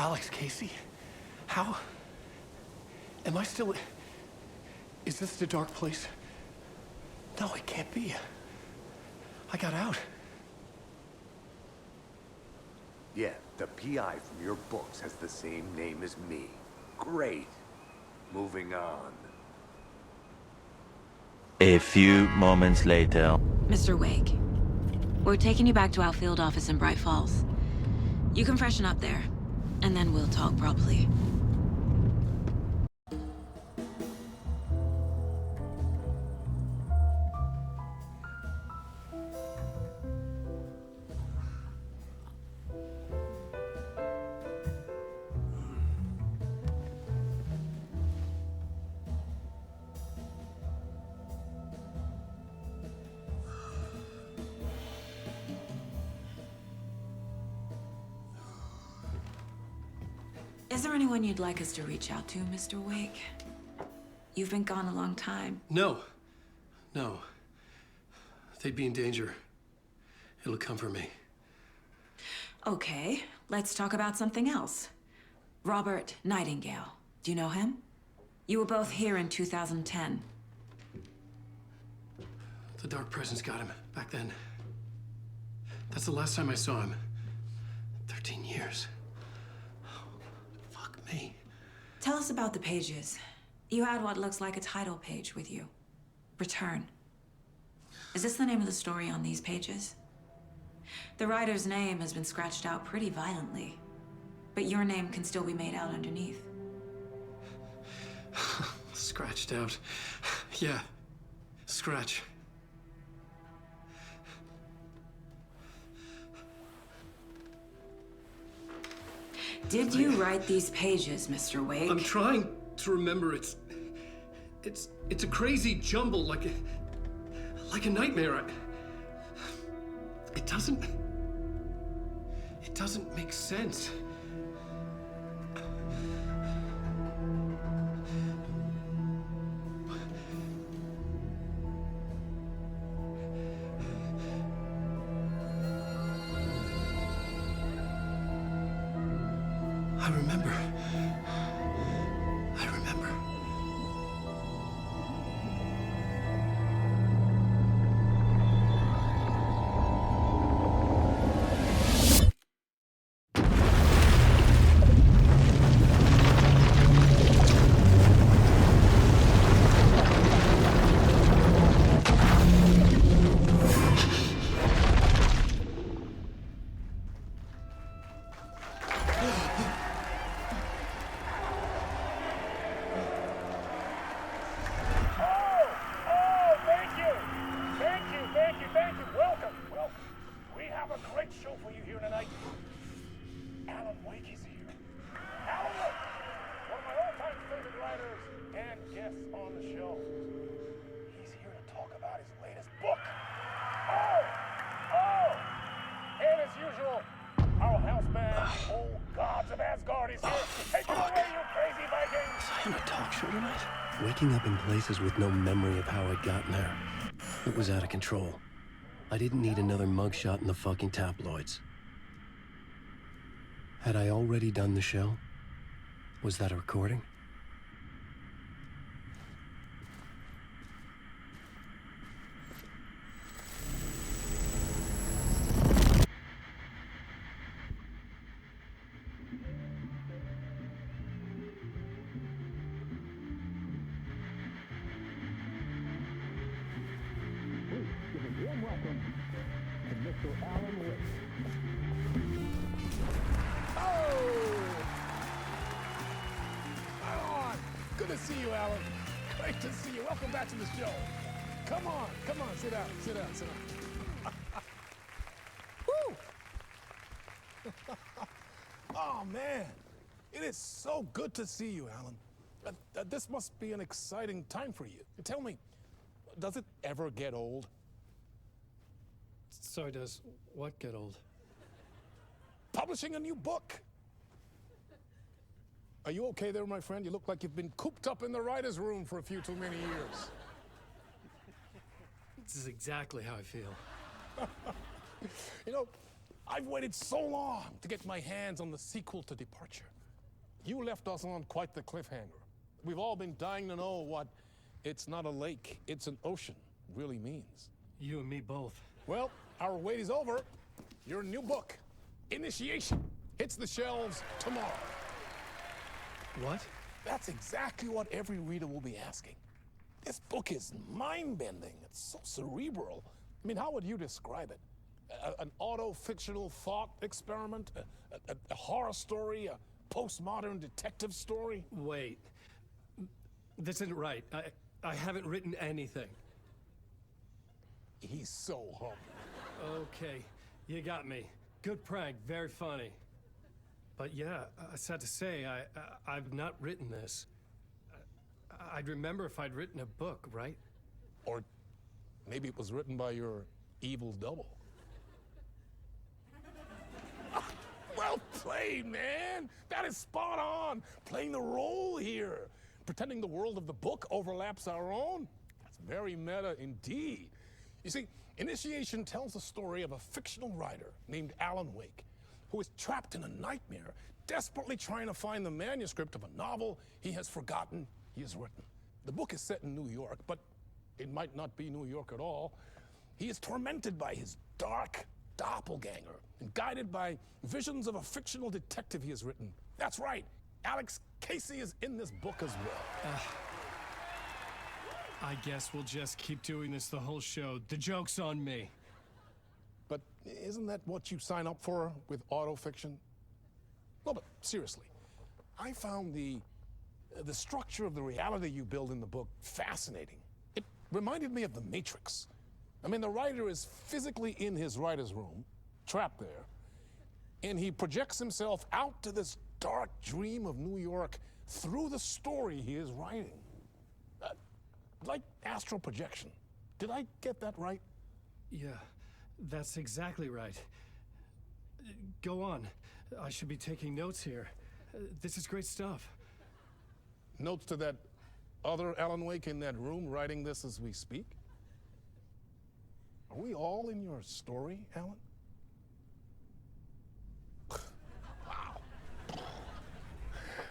Alex Casey? How? Am I still... Is this the dark place? No, it can't be. I got out. Yeah, the PI from your books has the same name as me. Great. Moving on. A few moments later. Mr. Wake, we're taking you back to our field office in Bright Falls. You can freshen up there, and then we'll talk properly. Is there anyone you'd like us to reach out to, Mr. Wake? You've been gone a long time. No. No. They'd be in danger. It'll come for me. Okay, let's talk about something else. Robert Nightingale. Do you know him? You were both here in 2010. The Dark Presence got him back then. That's the last time I saw him. 13 years. Fuck me. Tell us about the pages. You had what looks like a title page with you. Return. Is this the name of the story on these pages? The writer's name has been scratched out pretty violently, but your name can still be made out underneath. Scratched out. Yeah. Scratch. Did you write these pages, Mr. Wake? I'm trying to remember. It's a crazy jumble, like a nightmare. It doesn't make sense. I remember. Waking up in places with no memory of how I'd gotten there. It was out of control. I didn't need another mugshot in the fucking tabloids. Had I already done the show? Was that a recording? Good to see you, Alan. Great to see you. Welcome back to the show. Come on, sit down. Woo! Oh, man. It is so good to see you, Alan. This must be an exciting time for you. Tell me, does it ever get old? So does what get old? Publishing a new book. Are you okay there, my friend? You look like you've been cooped up in the writer's room for a few too many years. This is exactly how I feel. You know, I've waited so long to get my hands on the sequel to Departure. You left us on quite the cliffhanger. We've all been dying to know what "it's not a lake, it's an ocean" really means. You and me both. Well, our wait is over. Your new book, Initiation, hits the shelves tomorrow. What? That's exactly what every reader will be asking. This book is mind-bending. It's so cerebral. I mean, how would you describe it? An auto-fictional thought experiment? A horror story? A postmodern detective story? Wait. This isn't right. I haven't written anything. He's so humble. Okay, you got me. Good prank, very funny. But yeah, sad to say, I've not written this. I'd remember if I'd written a book, right? Or maybe it was written by your evil double. Well played, man! That is spot on! Playing the role here. Pretending the world of the book overlaps our own. That's very meta indeed. You see, Initiation tells the story of a fictional writer named Alan Wake, who is trapped in a nightmare, desperately trying to find the manuscript of a novel he has forgotten he has written. The book is set in New York, but it might not be New York at all. He is tormented by his dark doppelganger and guided by visions of a fictional detective he has written. That's right, Alex Casey is in this book as well. I guess we'll just keep doing this the whole show. The joke's on me. But isn't that what you sign up for with autofiction? No, but seriously, I found the structure of the reality you build in the book fascinating. It reminded me of The Matrix. I mean, the writer is physically in his writer's room, trapped there, and he projects himself out to this dark dream of New York through the story he is writing. Like astral projection. Did I get that right? Yeah, that's exactly right. Go on. I should be taking notes here. This is great stuff. Notes to that other Alan Wake in that room writing this as we speak? Are we all in your story, Alan? Wow.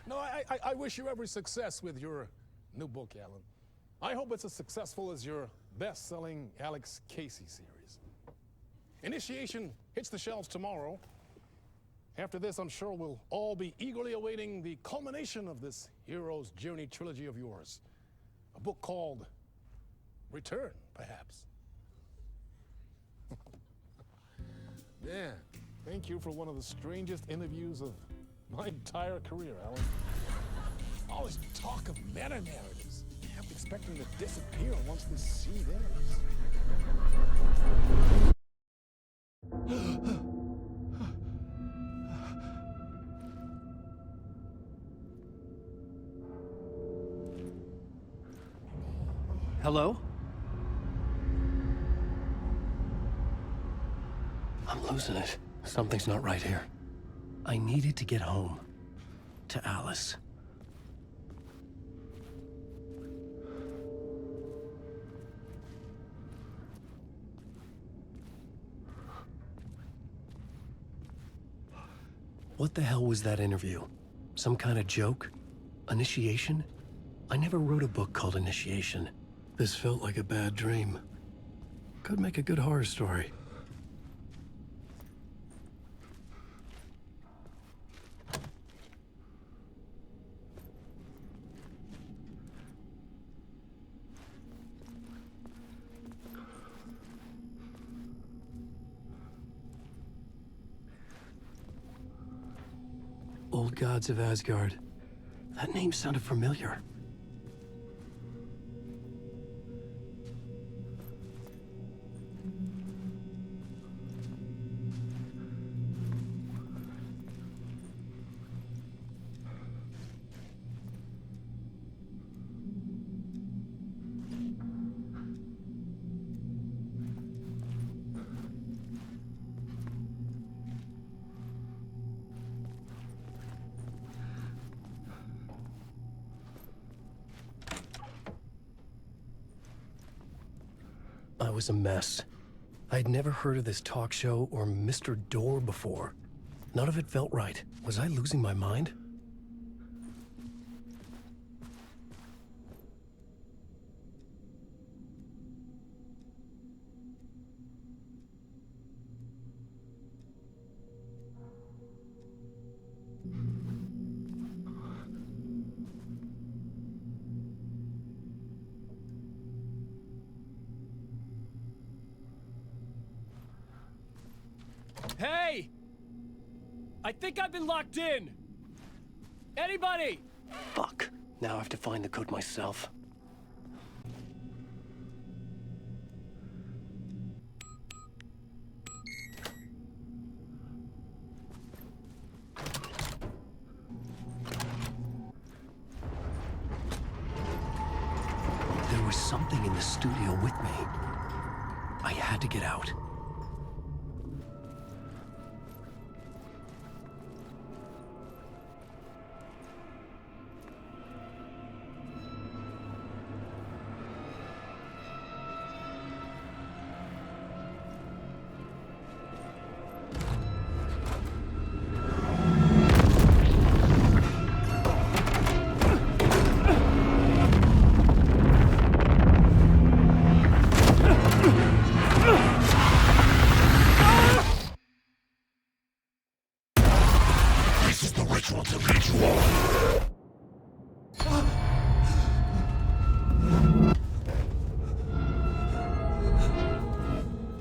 No, I wish you every success with your new book, Alan. I hope it's as successful as your best-selling Alex Casey series. Initiation hits the shelves tomorrow. After this, I'm sure we'll all be eagerly awaiting the culmination of this hero's journey trilogy of yours. A book called Return, perhaps. Yeah, thank you for one of the strangest interviews of my entire career, Alan. All this talk of meta-narratives. I'm expecting to disappear once this seed ends. Hello? I'm losing it. Something's not right here. I needed to get home. To Alice. What the hell was that interview? Some kind of joke? Initiation? I never wrote a book called Initiation. This felt like a bad dream. Could make a good horror story. Old Gods of Asgard. That name sounded familiar. I was a mess. I'd never heard of this talk show or Mr. Door before. None of it felt right. Was I losing my mind? Hey! I think I've been locked in! Anybody? Fuck. Now I have to find the code myself. There was something in the studio with me. I had to get out.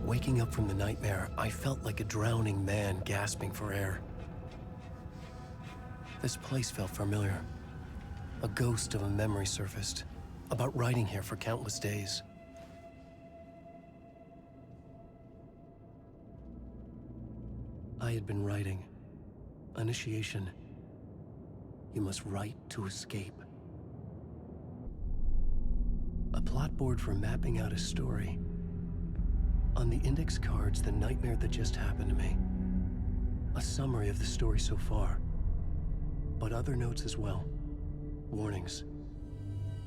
Waking up from the nightmare, I felt like a drowning man gasping for air. This place felt familiar. A ghost of a memory surfaced, about riding here for countless days. I had been writing. Initiation. You must write to escape. A plot board for mapping out a story. On the index cards, the nightmare that just happened to me. A summary of the story so far. But other notes as well. Warnings.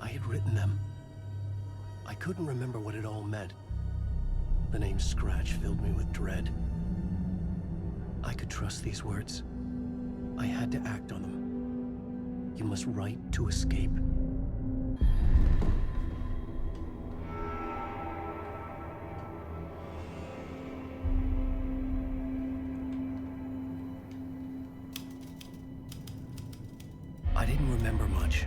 I had written them. I couldn't remember what it all meant. The name Scratch filled me with dread. I could trust these words. I had to act on them. You must write to escape. I didn't remember much,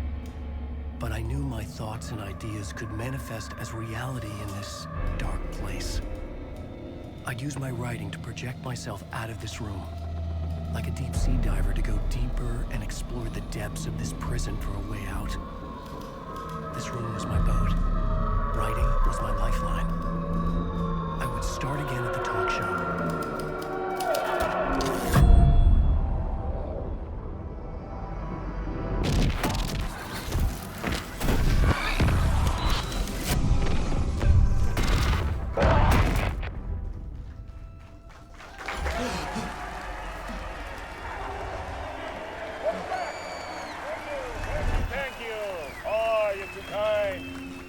but I knew my thoughts and ideas could manifest as reality in this dark place. I'd use my writing to project myself out of this room, like a deep-sea diver to go deeper and explore the depths of this prison for a way out. This room was my boat. Writing was my lifeline. I would start again at the talk show.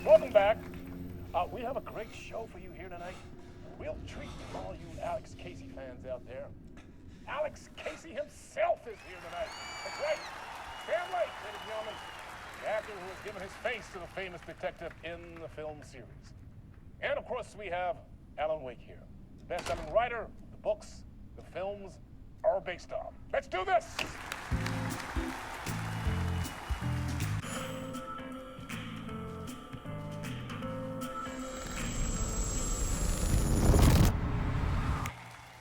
Welcome back. We have a great show for you here tonight. We'll treat all you Alex Casey fans out there. Alex Casey himself is here tonight. That's right. Sam Lake, ladies and gentlemen, the actor who has given his face to the famous detective in the film series. And of course, we have Alan Wake here, the best-selling writer the books the films are based on. Let's do this!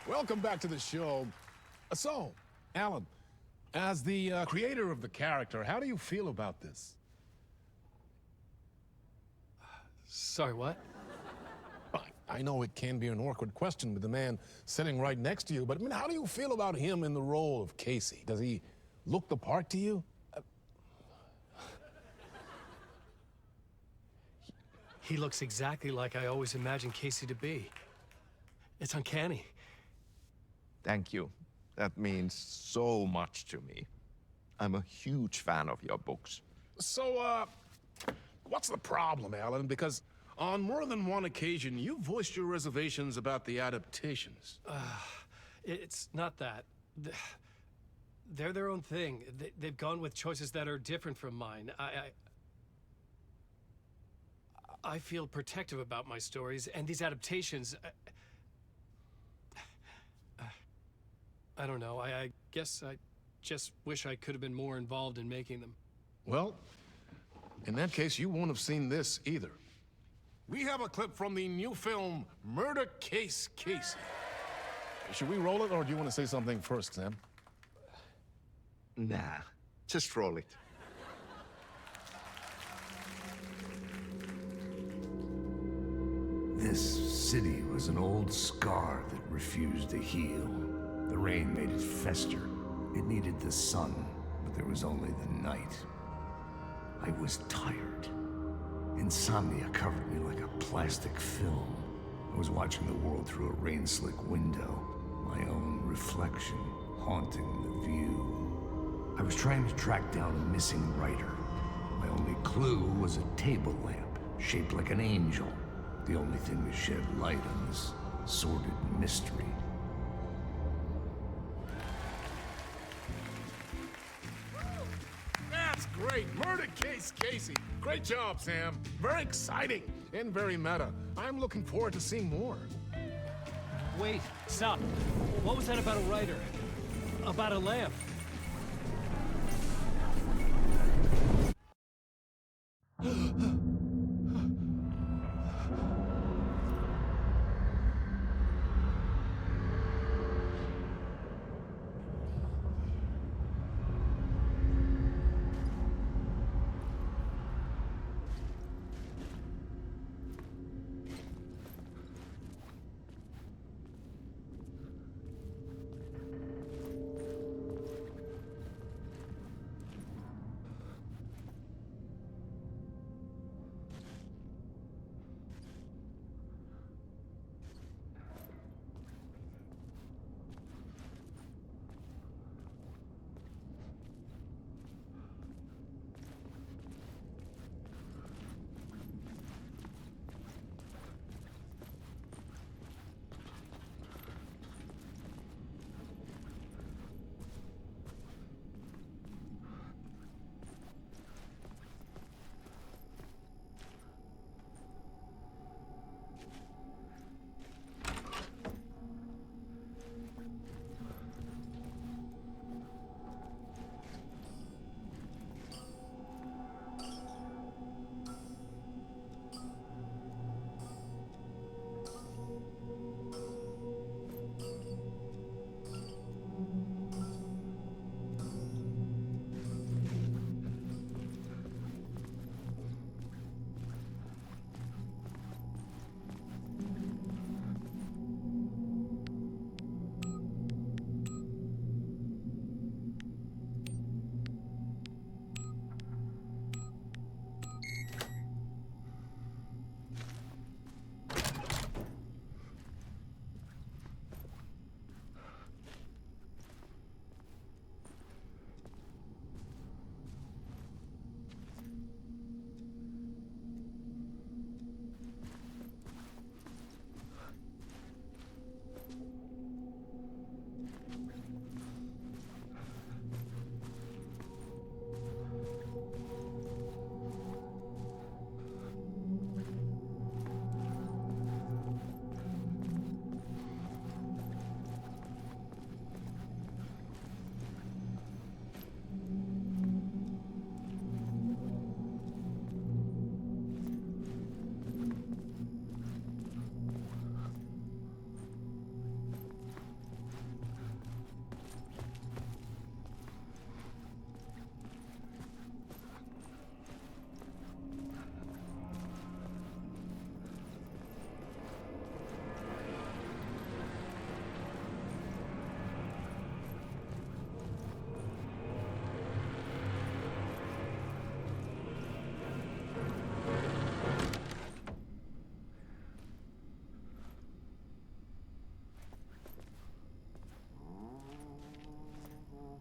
Welcome back to the show. So, Alan, as the creator of the character, how do you feel about this? Sorry, what? I know it can be an awkward question with the man sitting right next to you, but I mean, how do you feel about him in the role of Casey? Does he look the part to you? He looks exactly like I always imagined Casey to be. It's uncanny. Thank you. That means so much to me. I'm a huge fan of your books. So, what's the problem, Alan? Because On more than one occasion, you voiced your reservations about the adaptations. It's not that. They're their own thing. They've gone with choices that are different from mine. I feel protective about my stories, and these adaptations... I don't know. I guess I just wish I could have been more involved in making them. Well, in that case, you won't have seen this either. We have a clip from the new film, Murder Case Casey. Should we roll it, or do you want to say something first, Sam? Nah, just roll it. This city was an old scar that refused to heal. The rain made it fester. It needed the sun, but there was only the night. I was tired. Insomnia covered me like a plastic film. I was watching the world through a rain-slick window, my own reflection haunting the view. I was trying to track down a missing writer. My only clue was a table lamp, shaped like an angel. The only thing to shed light on this sordid mystery. That's great! Murder Case Casey! Great job, Sam. Very exciting and very meta. I'm looking forward to seeing more. Wait, stop. What was that about a writer? About a lamp?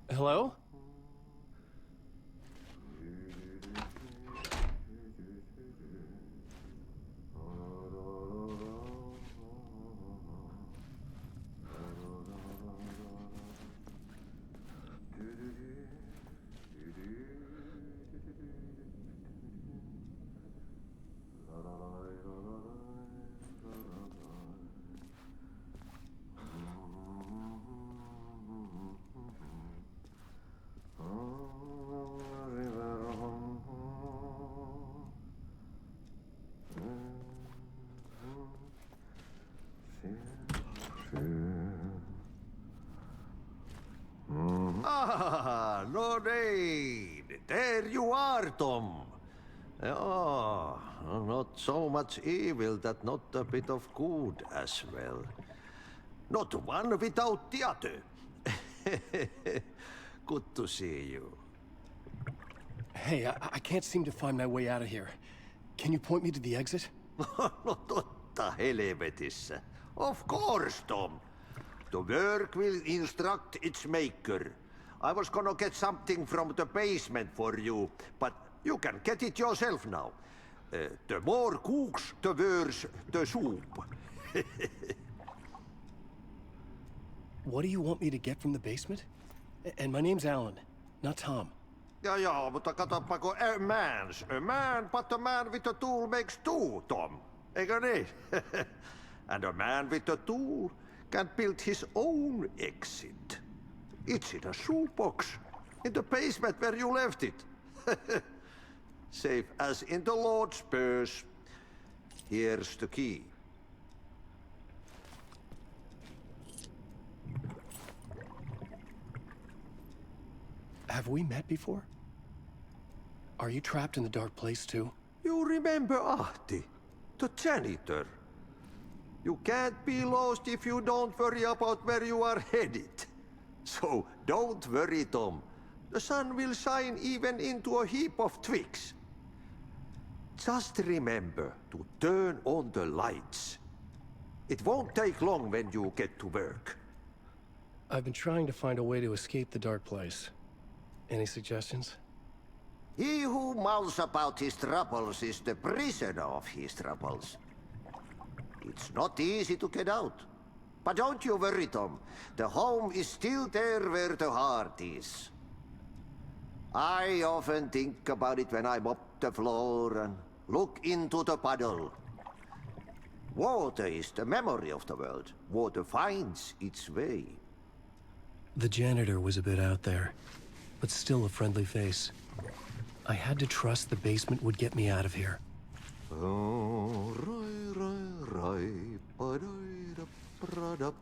Hello? Ah, Lorraine! There you are, Tom. Oh, not so much evil that not a bit of good as well. Not one without the other. Good to see you. Hey, I can't seem to find my way out of here. Can you point me to the exit? No totta helvetissä. Of course, Tom. The work will instruct its maker. I was gonna get something from the basement for you, but you can get it yourself now. The more cooks, the worse the soup. What do you want me to get from the basement? And my name's Alan, not Tom. Ja, mutta katsoppa kun a man, but a man with a tool makes two, Tom. Eikö niin? And a man with a tool can build his own exit. It's in a shoebox, in the basement where you left it. Safe as in the Lord's purse. Here's the key. Have we met before? Are you trapped in the dark place too? You remember Ahti, the janitor. You can't be lost if you don't worry about where you are headed. So don't worry, Tom. The sun will shine even into a heap of twigs. Just remember to turn on the lights. It won't take long when you get to work. I've been trying to find a way to escape the dark place. Any suggestions? He who mouths about his troubles is the prisoner of his troubles. It's not easy to get out. But don't you worry, Tom. The home is still there where the heart is. I often think about it when I mop the floor and look into the puddle. Water is the memory of the world. Water finds its way. The janitor was a bit out there, but still a friendly face. I had to trust the basement would get me out of here. Oh, ba-da-ba-da-ba.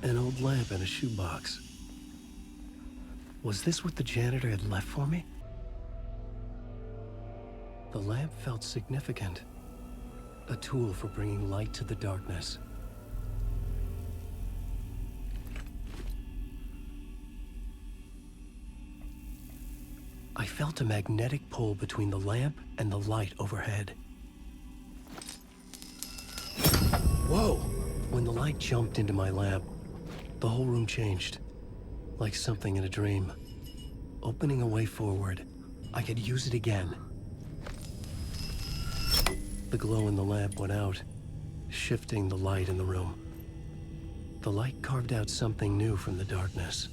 An old lamp in a shoebox. Was this what the janitor had left for me? The lamp felt significant. A tool for bringing light to the darkness. I felt a magnetic pull between the lamp and the light overhead. Whoa! When the light jumped into my lamp, the whole room changed, like something in a dream. Opening a way forward, I could use it again. the glow in the lamp went out, shifting the light in the room. The light carved out something new from the darkness.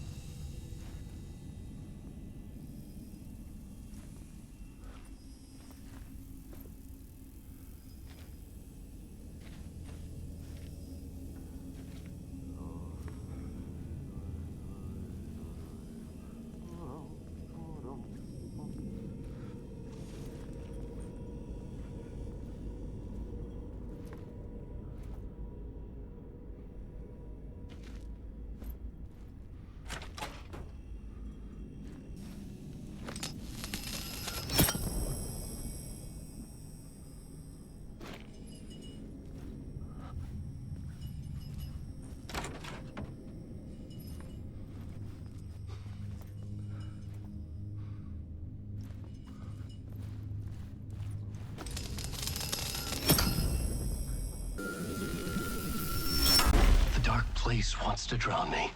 Place wants to drown me.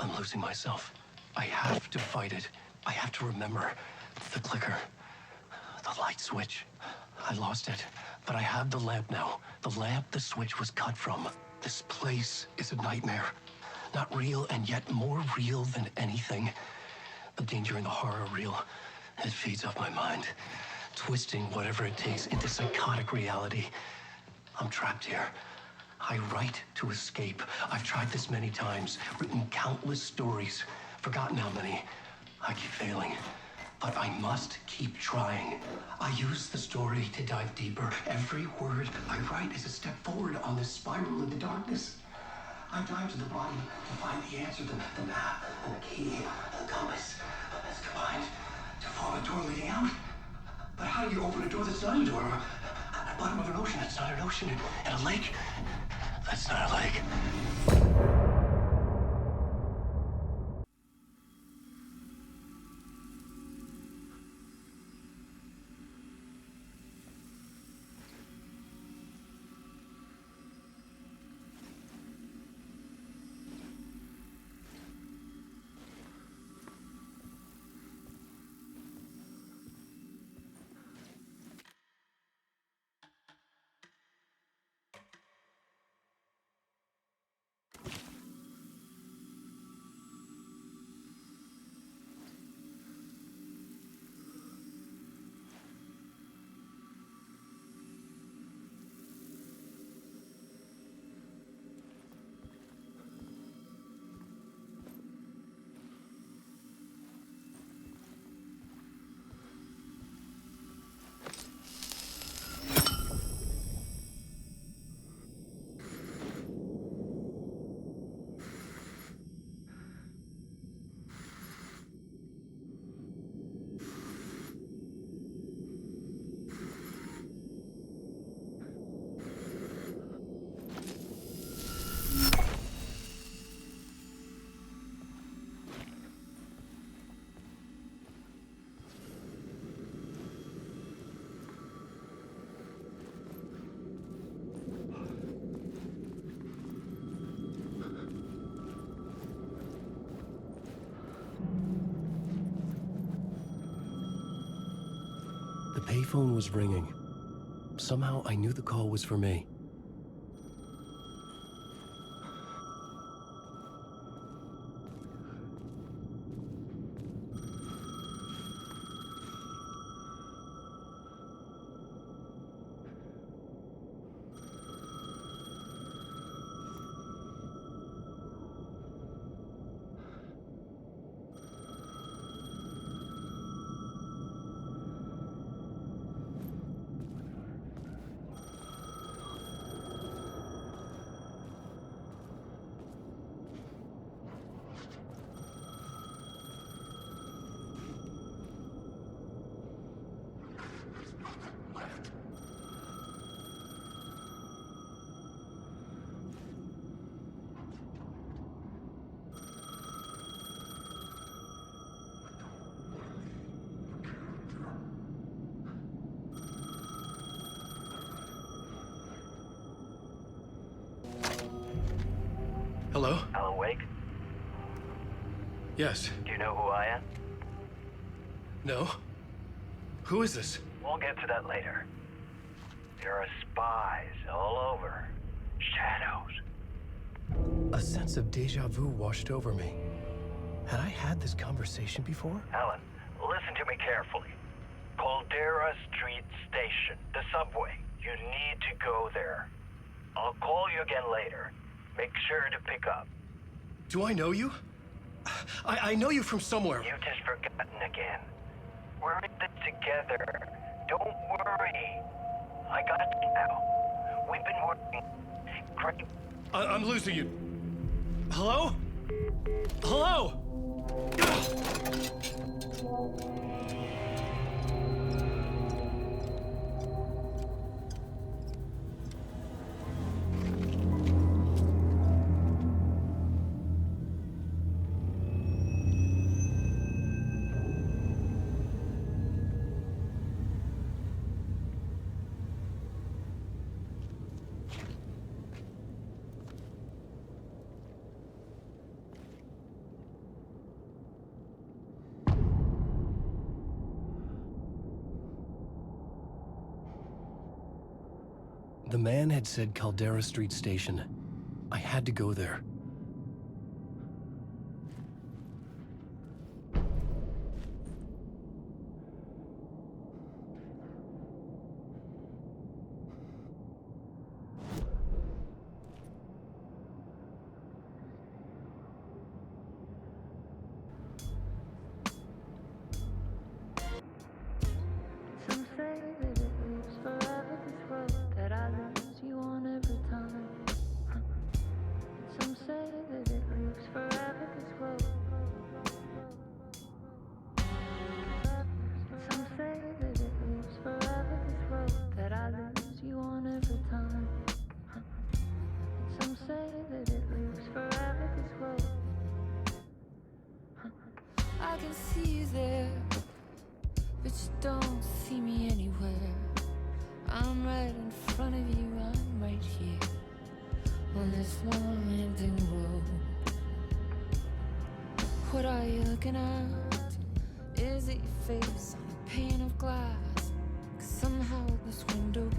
I'm losing myself. I have to fight it. I have to remember. The clicker. The light switch. I lost it. But I have the lamp now. The lamp the switch was cut from. This place is a nightmare. Not real, and yet more real than anything. The danger and the horror are real. It feeds off my mind. Twisting whatever it takes into psychotic reality. I'm trapped here. I write to escape. I've tried this many times, written countless stories, forgotten how many. I keep failing, but I must keep trying. I use the story to dive deeper. Every word I write is a step forward on this spiral in the darkness. I dive to the bottom to find the answer, the map, and the key, and the compass. It's combined to form a door leading out. But how do you open a door that's not a door? At the bottom of an ocean that's not an ocean, and a lake that's not a lake. The payphone was ringing. Somehow I knew the call was for me. Hello? Alan Wake? Yes. Do you know who I am? No? Who is this? We'll get to that later. There are spies all over. Shadows. A sense of deja vu washed over me. Had I had this conversation before? Alan, listen to me carefully. Caldera Street Station, the subway. You need to go there. I'll call you again later. Make sure to pick up. Do I know you? I know you from somewhere. You've just forgotten again. We're in this together. Don't worry. I got you now. We've been working great. I'm losing you. Hello? Hello? The man had said Caldera Street Station. I had to go there. Some say that it lives forever, this road that I lose you on every time. Some say that it lives forever, this road. Some say that it lives forever, this road that I lose you on every time. Some say that it lives forever, this road. I can see you there, but you don't see me anywhere. I'm right in front of you, I'm right here on this long empty road. What are you looking at? Is it your face on a pane of glass? 'Cause somehow this window